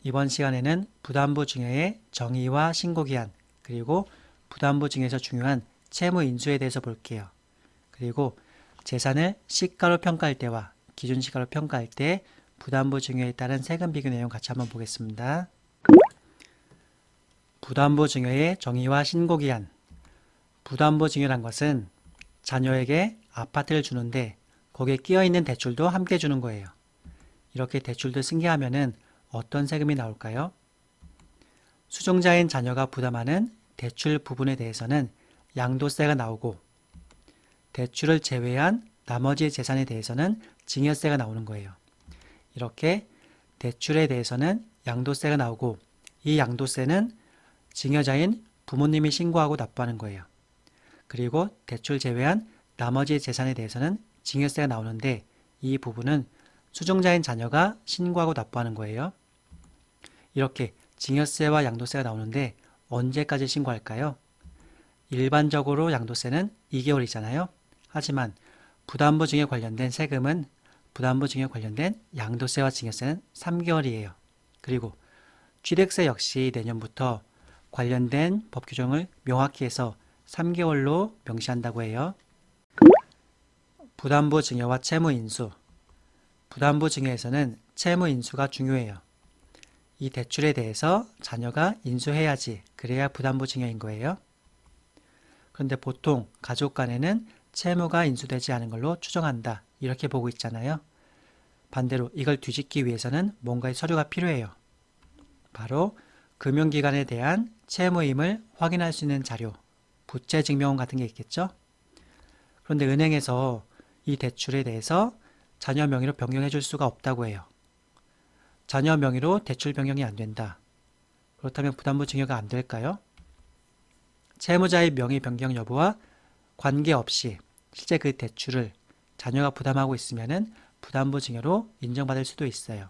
이번 시간에는 부담부 증여의 정의와 신고기한, 그리고 부담부 증여에서 중요한 채무 인수에 대해서 볼게요. 그리고 재산을 시가로 평가할 때와 기준시가로 평가할 때 부담부 증여에 따른 세금 비교 내용 같이 한번 보겠습니다. 부담부 증여의 정의와 신고기한. 부담부 증여란 것은 자녀에게 아파트를 주는데 거기에 끼어있는 대출도 함께 주는 거예요. 이렇게 대출도 승계하면은 어떤 세금이 나올까요? 수종자인 자녀가 부담하는 대출 부분에 대해서는 양도세가 나오고, 대출을 제외한 나머지 재산에 대해서는 증여세가 나오는 거예요. 이렇게 대출에 대해서는 양도세가 나오고, 이 양도세는 증여자인 부모님이 신고하고 납부하는 거예요. 그리고 대출 제외한 나머지 재산에 대해서는 증여세가 나오는데, 이 부분은 수종자인 자녀가 신고하고 납부하는 거예요. 이렇게 증여세와 양도세가 나오는데 언제까지 신고할까요? 일반적으로 양도세는 2개월이잖아요. 하지만 부담부 증여 관련된 세금은 부담부 증여 관련된 양도세와 증여세는 3개월이에요. 그리고 취득세 역시 내년부터 관련된 법 규정을 명확히 해서 3개월로 명시한다고 해요. 부담부 증여와 채무 인수. 부담부 증여에서는 채무 인수가 중요해요. 이 대출에 대해서 자녀가 인수해야지, 그래야 부담부 증여인 거예요. 그런데 보통 가족 간에는 채무가 인수되지 않은 걸로 추정한다, 이렇게 보고 있잖아요. 반대로 이걸 뒤집기 위해서는 뭔가의 서류가 필요해요. 바로 금융기관에 대한 채무임을 확인할 수 있는 자료, 부채증명원 같은 게 있겠죠. 그런데 은행에서 이 대출에 대해서 자녀 명의로 변경해 줄 수가 없다고 해요. 자녀 명의로 대출 변경이 안 된다. 그렇다면 부담부 증여가 안 될까요? 채무자의 명의 변경 여부와 관계없이 실제 그 대출을 자녀가 부담하고 있으면 부담부 증여로 인정받을 수도 있어요.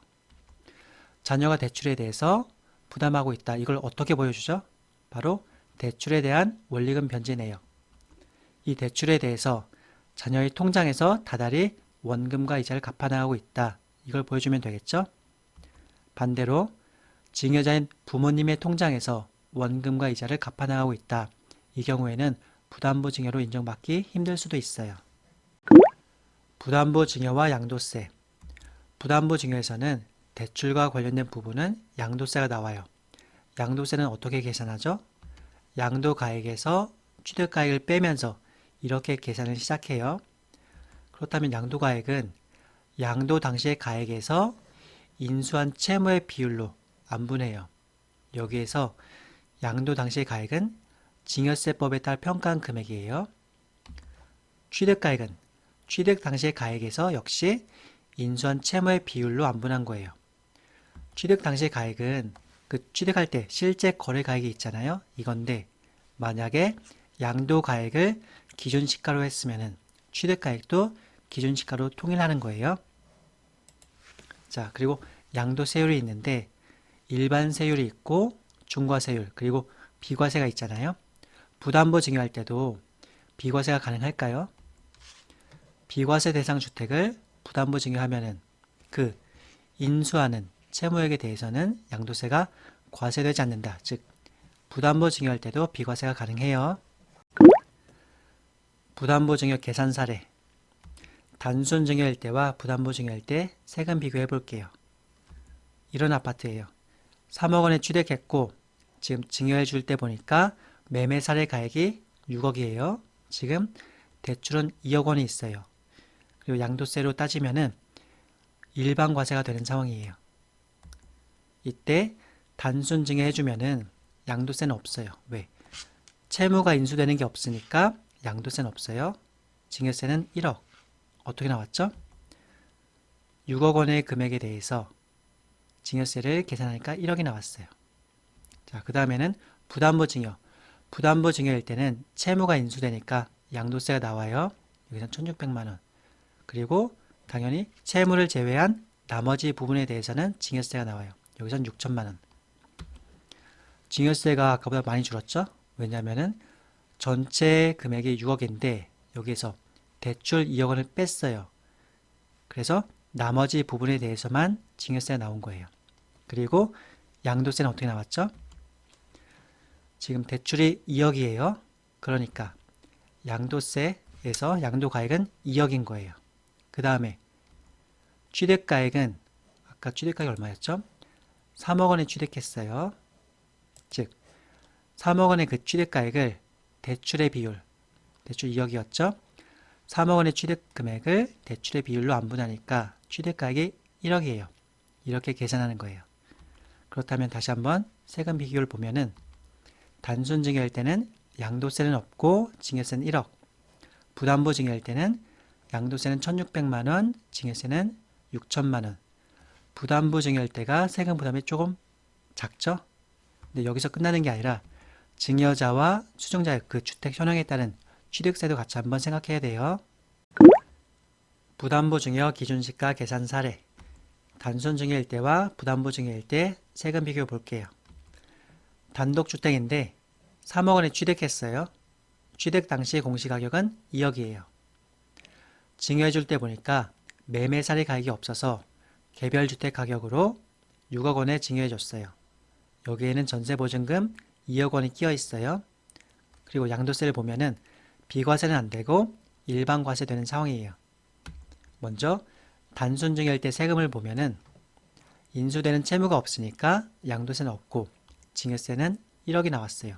자녀가 대출에 대해서 부담하고 있다. 이걸 어떻게 보여주죠? 바로 대출에 대한 원리금 변제 내역. 이 대출에 대해서 자녀의 통장에서 다달이 원금과 이자를 갚아나가고 있다. 이걸 보여주면 되겠죠? 반대로 증여자인 부모님의 통장에서 원금과 이자를 갚아나가고 있다. 이 경우에는 부담부 증여로 인정받기 힘들 수도 있어요. 부담부 증여와 양도세. 부담부 증여에서는 대출과 관련된 부분은 양도세가 나와요. 양도세는 어떻게 계산하죠? 양도가액에서 취득가액을 빼면서 이렇게 계산을 시작해요. 그렇다면 양도가액은 양도 당시의 가액에서 인수한 채무의 비율로 안분해요. 여기에서 양도 당시의 가액은 증여세법에 따라 평가한 금액이에요. 취득가액은 취득 당시의 가액에서 역시 인수한 채무의 비율로 안분한 거예요. 취득 당시의 가액은 그 취득할 때 실제 거래 가액이 있잖아요. 이건데 만약에 양도가액을 기준시가로 했으면 취득가액도 기준시가로 통일하는 거예요. 자, 그리고 양도세율이 있는데 일반 세율이 있고 중과세율, 그리고 비과세가 있잖아요. 부담부 증여할 때도 비과세가 가능할까요? 비과세 대상 주택을 부담부 증여하면은 그 인수하는 채무액에 대해서는 양도세가 과세되지 않는다. 즉, 부담부 증여할 때도 비과세가 가능해요. 부담부 증여 계산 사례. 단순 증여일 때와 부담부 증여일 때 세금 비교해 볼게요. 이런 아파트예요. 3억 원에 취득했고 지금 증여해 줄 때 보니까 매매 사례 가액이 6억이에요. 지금 대출은 2억 원이 있어요. 그리고 양도세로 따지면은 일반 과세가 되는 상황이에요. 이때 단순 증여해 주면은 양도세는 없어요. 왜? 채무가 인수되는 게 없으니까 양도세는 없어요. 증여세는 1억. 어떻게 나왔죠? 6억 원의 금액에 대해서 증여세를 계산하니까 1억이 나왔어요. 자, 그 다음에는 부담부 증여. 부담부 증여일 때는 채무가 인수되니까 양도세가 나와요. 여기서 1,600만 원. 그리고 당연히 채무를 제외한 나머지 부분에 대해서는 증여세가 나와요. 여기선 6천만 원. 증여세가 아까보다 많이 줄었죠? 왜냐하면 전체 금액이 6억인데 여기에서 대출 2억 원을 뺐어요. 그래서 나머지 부분에 대해서만 증여세가 나온 거예요. 그리고 양도세는 어떻게 나왔죠? 지금 대출이 2억이에요. 그러니까 양도세에서 양도가액은 2억인 거예요. 그 다음에 취득가액은 아까 취득가액이 얼마였죠? 3억 원에 취득했어요. 즉 3억 원의 그 취득가액을 대출의 비율, 대출 2억이었죠? 3억 원의 취득금액을 대출의 비율로 안분하니까 취득가액이 1억이에요. 이렇게 계산하는 거예요. 그렇다면 다시 한번 세금 비교를 보면은 단순 증여일 때는 양도세는 없고 증여세는 1억, 부담보 증여일 때는 양도세는 1,600만 원, 증여세는 6천만 원. 부담보 증여일 때가 세금 부담이 조금 작죠? 근데 여기서 끝나는 게 아니라 증여자와 수증자의 그 주택 현황에 따른 취득세도 같이 한번 생각해야 돼요. 부담보 증여 기준시가 계산 사례. 단순 증여일 때와 부담보 증여일 때 세금 비교 볼게요. 단독주택인데 3억 원에 취득했어요. 취득 당시 공시가격은 2억이에요. 증여해 줄 때 보니까 매매살이 가격이 없어서 개별주택 가격으로 6억 원에 증여해 줬어요. 여기에는 전세보증금 2억 원이 끼어 있어요. 그리고 양도세를 보면은 비과세는 안 되고 일반 과세 되는 상황이에요. 먼저 단순 증여일 때 세금을 보면은 인수되는 채무가 없으니까 양도세는 없고 증여세는 1억이 나왔어요.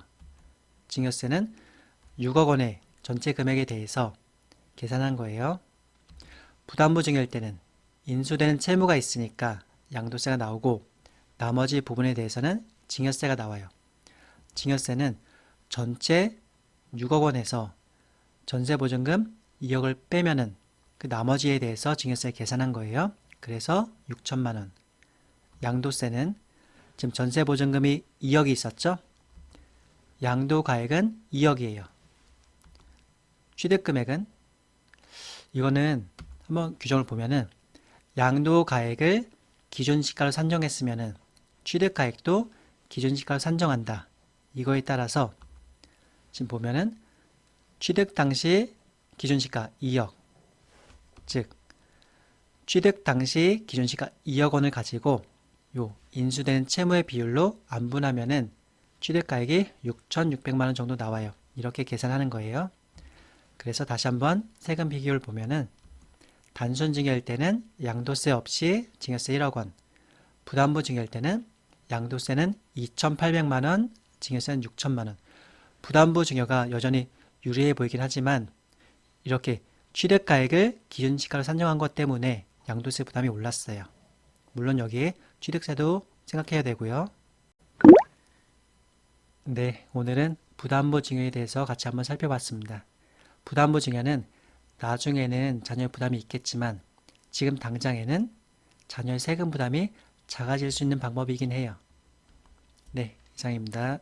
증여세는 6억 원의 전체 금액에 대해서 계산한 거예요. 부담보 증여일 때는 인수되는 채무가 있으니까 양도세가 나오고 나머지 부분에 대해서는 증여세가 나와요. 증여세는 전체 6억 원에서 전세보증금 2억을 빼면은 그 나머지에 대해서 증여세 계산한 거예요. 그래서 6천만 원. 양도세는 지금 전세보증금이 2억이 있었죠? 양도가액은 2억이에요. 취득금액은 이거는 한번 규정을 보면은 양도가액을 기준시가로 산정했으면은 취득가액도 기준시가로 산정한다. 이거에 따라서 지금 보면은 취득 당시 기준시가 2억, 즉 취득 당시 기준시가 2억 원을 가지고 요 인수된 채무의 비율로 안분하면은 취득가액이 6,600만 원 정도 나와요. 이렇게 계산하는 거예요. 그래서 다시 한번 세금 비교를 보면은 단순 증여일 때는 양도세 없이 증여세 1억 원, 부담보 증여일 때는 양도세는 2,800만 원, 증여세는 6천만 원. 부담보 증여가 여전히 유리해 보이긴 하지만 이렇게 취득가액을 기준시가로 산정한 것 때문에 양도세 부담이 올랐어요. 물론 여기에 취득세도 생각해야 되고요. 네, 오늘은 부담보 증여에 대해서 같이 한번 살펴봤습니다. 부담보 증여는 나중에는 자녀의 부담이 있겠지만 지금 당장에는 자녀의 세금 부담이 작아질 수 있는 방법이긴 해요. 네, 이상입니다.